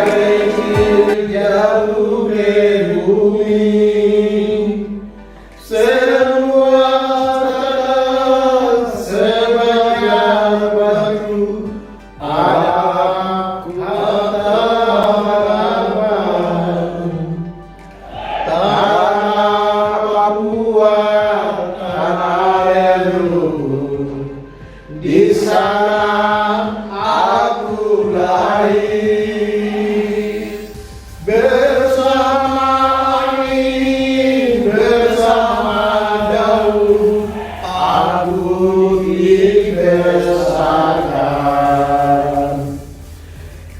kecil jauh ke bumi, semua sebagai batu, ada kata tanah Papua, tanah leluhur, di sana aku lahir bersama angin, bersama daun, aku dibesarkan.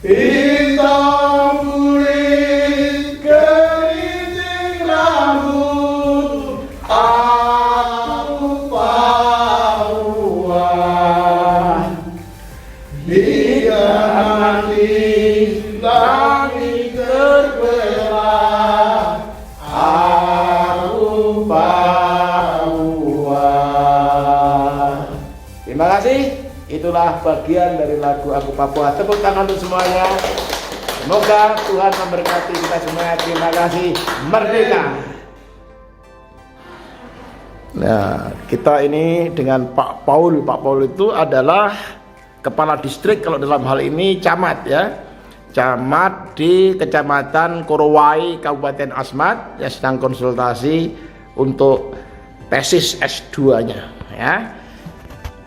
Hitam kulit, keriting rambut, aku Papua. Dia nanti langit terbelah, aku Papua. Terima kasih. Itulah bagian dari lagu Aku Papua. Tepuk tangan untuk semuanya. Semoga Tuhan memberkati kita semua. Terima kasih. Merdeka. Nah, kita ini dengan Pak Paul. Pak Paul itu adalah kepala distrik, kalau dalam hal ini camat ya. Camat di Kecamatan Korowai, Kabupaten Asmat, yang sedang konsultasi untuk tesis S2-nya ya.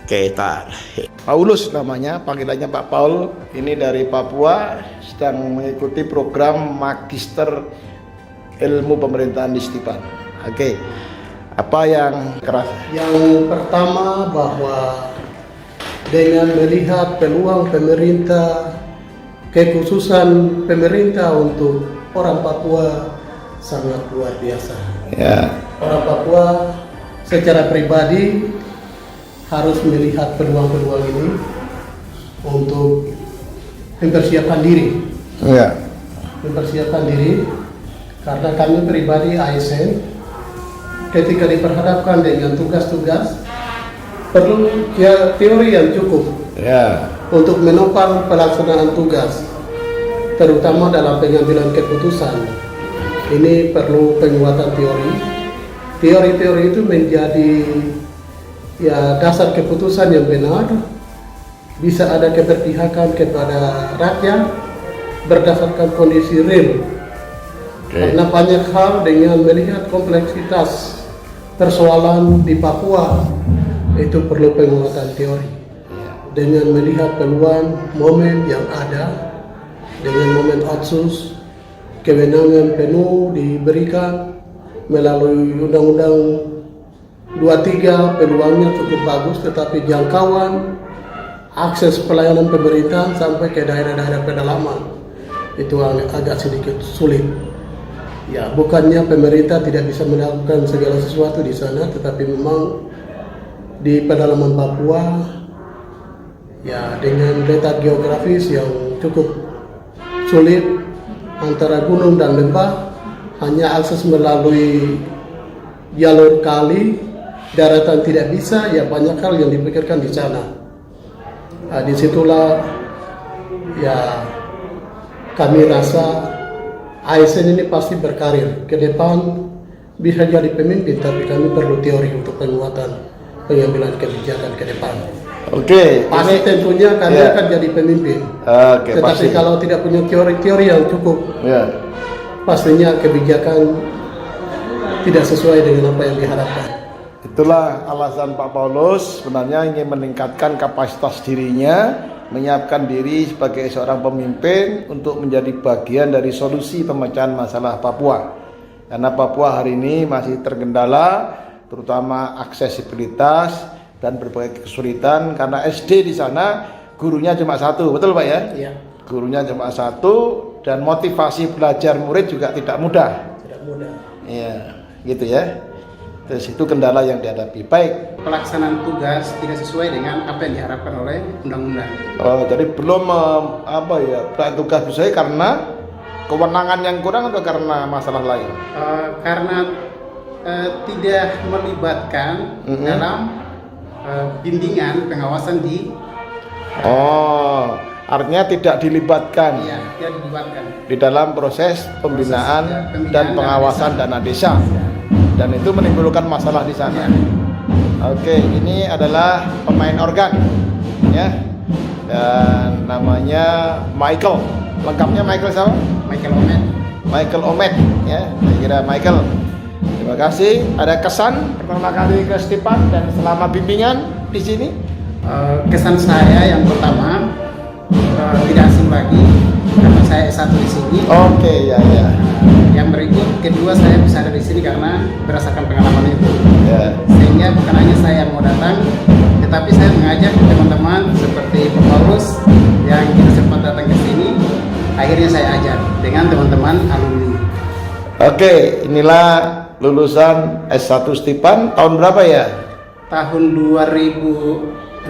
Kita Paulus namanya, panggilannya Pak Paul. Ini dari Papua, sedang mengikuti program Magister Ilmu Pemerintahan di Stipan. Oke. Apa yang keras? Yang pertama, bahwa dengan melihat peluang pemerintah, kekhususan pemerintah untuk orang Papua sangat luar biasa. Ya. Orang Papua secara pribadi harus melihat peluang-peluang ini untuk mempersiapkan diri. Ya. Mempersiapkan diri karena kami pribadi ASN ketika diperhadapkan dengan tugas-tugas perlu ya teori yang cukup Ya. untuk menopang pelaksanaan tugas, terutama dalam pengambilan keputusan. Ini perlu penguatan teori. Teori-teori itu menjadi ya dasar keputusan yang benar, bisa ada keberpihakan kepada rakyat berdasarkan kondisi real. Karena banyak hal dengan melihat kompleksitas persoalan di Papua itu perlu penguatan teori. Dengan melihat peluang momen yang ada, dengan momen otsus, kewenangan penuh diberikan melalui Undang-Undang 23, peluangnya cukup bagus, tetapi jangkauan akses pelayanan pemerintahan sampai ke daerah-daerah pedalaman itu agak sedikit sulit. Ya, bukannya pemerintah tidak bisa melakukan segala sesuatu di sana, tetapi memang di pedalaman Papua ya dengan letak geografis yang cukup sulit antara gunung dan lembah, hanya akses melalui jalur kali, daratan tidak bisa, ya banyak hal yang dipikirkan di sana. Nah, disitulah ya kami rasa ASN ini pasti berkarir ke depan, bisa jadi pemimpin, tapi kami perlu teori untuk penguatan pengambilan kebijakan ke depan. Oke, pasti tentunya kami akan jadi pemimpin. Oke, tetapi pasti. Kalau tidak punya teori-teori yang cukup, pastinya kebijakan tidak sesuai dengan apa yang diharapkan. Itulah alasan Pak Paulus sebenarnya ingin meningkatkan kapasitas dirinya, menyiapkan diri sebagai seorang pemimpin untuk menjadi bagian dari solusi pemecahan masalah Papua. Karena Papua hari ini masih terkendala, terutama aksesibilitas dan berbagai kesulitan karena SD di sana gurunya cuma satu, betul Pak ya? Iya. Gurunya cuma satu dan motivasi belajar murid juga tidak mudah. Tidak mudah. Iya, gitu ya. Terus itu kendala yang dihadapi. Baik. Pelaksanaan tugas tidak sesuai dengan apa yang diharapkan oleh undang-undang. Oh, jadi belum pelaksanaan tugas sesuai karena kewenangan yang kurang atau karena masalah lain? Karena tidak melibatkan dalam bimbingan pengawasan di. Oh, artinya tidak dilibatkan Iya, dia dilibatkan. di dalam proses pembinaan Pembinaan dan pengawasan dana dana desa, dan itu menimbulkan masalah di sana. Oke, ini adalah pemain organ, ya, dan namanya Michael. Lengkapnya Michael siapa? Michael Omet. Michael Omet, ya, saya kira Michael. Terima kasih. Ada kesan pertama kali ke Stepan dan selama bimbingan di sini? Kesan saya yang pertama tidak asing lagi karena saya S1 di sini. Oke, ya, ya. Yang berikut, kedua saya bisa ada di sini karena berdasarkan pengalaman itu. Ya. Sehingga bukan hanya saya yang mau datang, tetapi saya mengajak teman-teman seperti Pak Paulus yang kita sempat datang ke sini. Akhirnya saya ajak dengan teman-teman alumni. Oke, inilah lulusan S1 Stepan tahun berapa ya? Tahun 2016.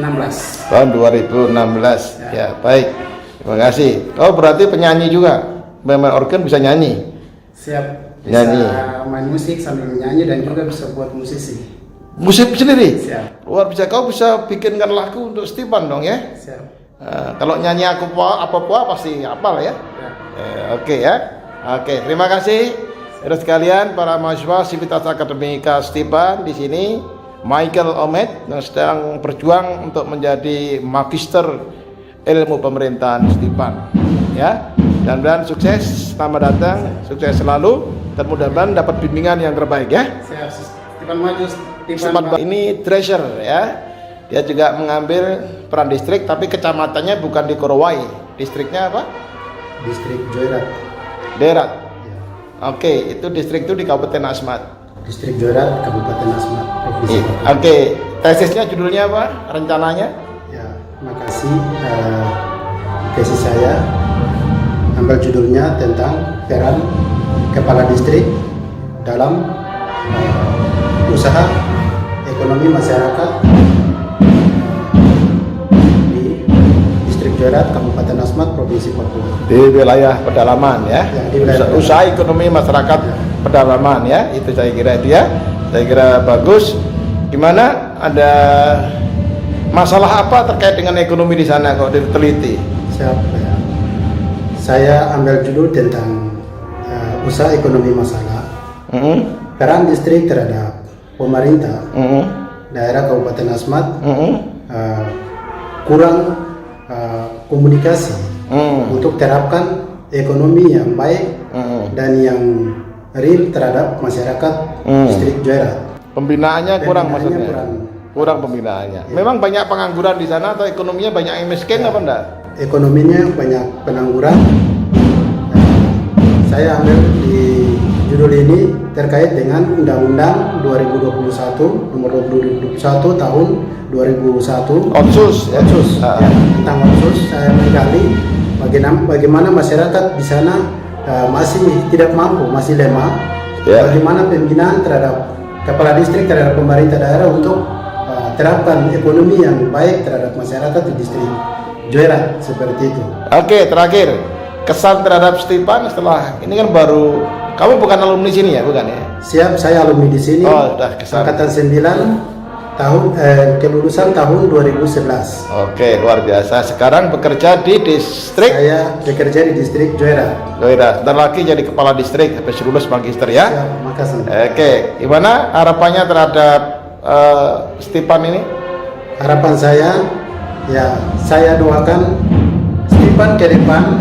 Tahun 2016. Ya, baik. Terima kasih. Oh, berarti penyanyi juga. Memang organ bisa nyanyi. Siap. Bisa Nyanyi. main musik sambil menyanyi dan juga bisa buat musisi. Musik sendiri? Siap. Luar biasa. Kau bisa bikinkan lagu untuk Stepan dong ya? Siap. Kalau nyanyi aku apa pasti hafal ya? Ya. Oke ya. Oke, terima kasih. Saudara sekalian, para mahasiswa Sivitas Akademika Stepan di sini, Michael Omet yang sedang berjuang untuk menjadi magister ilmu pemerintahan Stepan. Ya, mudah-mudahan sukses, selamat datang, sukses selalu, dan mudah-mudahan dapat bimbingan yang terbaik ya. Siap. Stepan maju. Stepan ini treasure ya. Dia juga mengambil peran distrik, tapi kecamatannya bukan di Korowai. Distriknya apa? Distrik Joyrat. Derat. Oke, itu distrik itu di Kabupaten Asmat. Distrik Joyrat, Kabupaten Asmat, Provinsi Papua. Oke, tesisnya judulnya apa? Rencananya? Ya, makasih. Tesis saya ambil judulnya tentang peran kepala distrik dalam usaha ekonomi masyarakat di Distrik Joyrat, Kabupaten Asmat, Provinsi Papua. Di wilayah pedalaman ya. Ya, di wilayah Usaha ekonomi masyarakat pedalaman ya. Itu saya kira itu ya. Saya kira bagus. Gimana? Ada masalah apa terkait dengan ekonomi di sana kok diteliti? Siap. Ya. Saya ambil judul tentang usaha ekonomi masyarakat. Peran distrik terhadap pemerintah daerah Kabupaten Asmat kurang komunikasi untuk terapkan ekonomi yang baik dan yang real terhadap masyarakat distrik Joyrat. Pembinaannya kurang maksudnya. Kurang Pembinaannya. Memang banyak pengangguran di sana atau ekonominya banyak yang miskin apa enggak? Ekonominya banyak pengangguran. Saya ambil di judul ini terkait dengan Undang-Undang 2021 nomor 2021 tahun 2001 Otsus ya. Otsus ya, tentang Otsus. Saya menggali bagaimana masyarakat di sana masih tidak mampu, masih lemah. Bagaimana pembinaan terhadap kepala distrik terhadap pemerintah daerah untuk terapkan ekonomi yang baik terhadap masyarakat di distrik Joyrat seperti itu. Oke, terakhir kesan terhadap Stepan setelah ini kan baru, kamu bukan alumni sini ya, bukan ya? Siap, saya alumni di sini. Oh, sudah kesan. Angkatan 9 tahun kelulusan tahun 2011. Oke, luar biasa. Sekarang bekerja di distrik. Saya bekerja di distrik Joyrat. Sebentar lagi jadi kepala distrik habis lulus magister ya. Siap, makasih. Oke, gimana harapannya terhadap Stepan ini? Harapan saya, ya saya doakan Stepan ke depan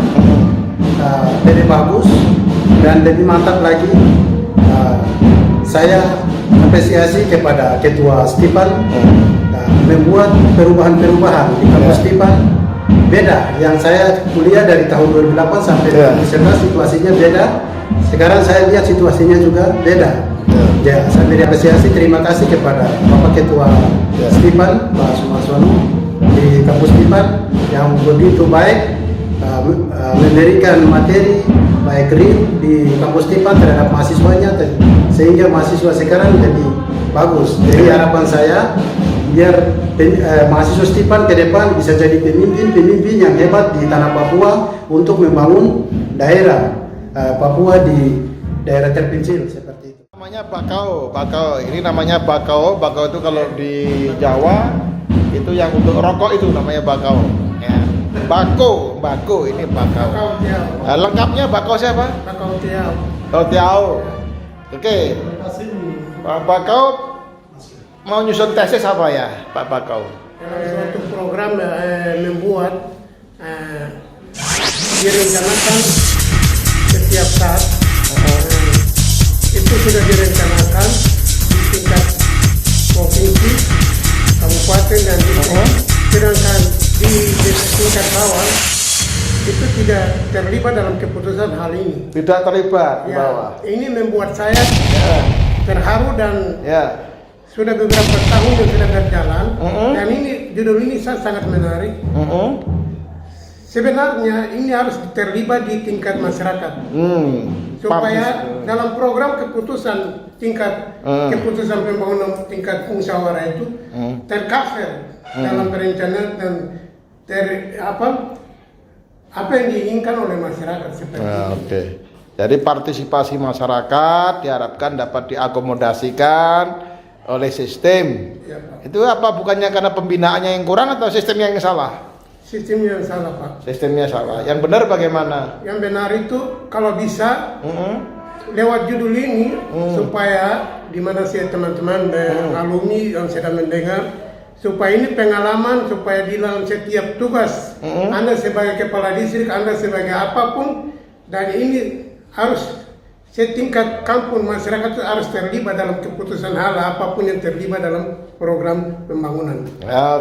lebih bagus dan lebih mantap lagi. Saya apresiasi kepada Ketua Stepan membuat perubahan-perubahan di kampus Stepan. Beda, yang saya kuliah dari tahun 2008 sampai 2011 situasinya beda. Sekarang saya lihat situasinya juga beda. Ya, saya beri apresiasi, terima kasih kepada Bapak Ketua Stepan, Pak Sumarsono di kampus Stepan yang begitu baik memberikan materi baik real di kampus Stepan terhadap mahasiswanya, sehingga mahasiswa sekarang jadi bagus. Jadi harapan saya biar mahasiswa Stepan ke depan bisa jadi pemimpin yang hebat di tanah Papua untuk membangun daerah Papua di daerah terpencil seperti itu. Namanya bakau. Ini namanya bakau. Bakau itu kalau di Jawa itu yang untuk rokok itu namanya bakau. Ya. Bako ini Bakau. Bakau Tiao. Lengkapnya Bakau siapa? Bakau Tiao. Oh Tiao. Oke. Pak Bakau mau nyusun tesis apa ya, Pak Bakau? Dalam suatu program membuat direncanakan setiap saat. Itu sudah direncanakan di tingkat provinsi, kabupaten dan distrik. Sedangkan di tingkat bawah itu tidak terlibat dalam keputusan hal ini. Tidak terlibat di Ya, bawah. ini membuat saya terharu dan Ya. sudah beberapa tahun yang sudah berjalan. Dan ini judul ini sangat menarik. Sebenarnya ini harus terlibat di tingkat masyarakat supaya dalam program keputusan tingkat keputusan pembangunan tingkat musyawarah itu tercover dalam perencanaan dan apa yang diinginkan oleh masyarakat seperti itu. Oke. Jadi partisipasi masyarakat diharapkan dapat diakomodasikan oleh sistem. Ya, Pak. Itu apa bukannya karena pembinaannya yang kurang atau sistemnya yang salah? Sistem yang salah, Pak. Sistemnya salah. Yang benar bagaimana? Yang benar itu kalau bisa lewat judul ini supaya di mana sih teman-teman alumni yang sedang mendengar, supaya ini pengalaman, supaya di dalam setiap tugas Anda sebagai kepala distrik, Anda sebagai apapun, dan ini harus setingkat kampung masyarakat itu harus terlibat dalam keputusan hal apapun yang terlibat dalam program pembangunan.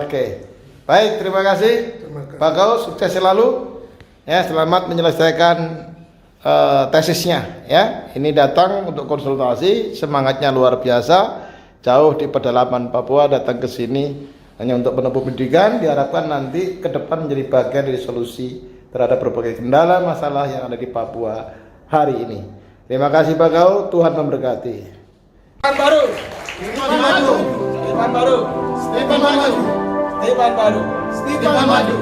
Oke. Baik, terima kasih. Pak Kau, sukses selalu. Ya, selamat menyelesaikan tesisnya. Ya, ini datang untuk konsultasi, semangatnya luar biasa. Jauh di pedalaman Papua datang ke sini hanya untuk menempuh pendidikan. Diharapkan nanti ke depan menjadi bagian dari solusi terhadap berbagai kendala masalah yang ada di Papua hari ini. Terima kasih Pak Kau, Tuhan memberkati. Baru. Stepan maju. Stepan baru. Stepan maju. Stepan baru. Stepan maju.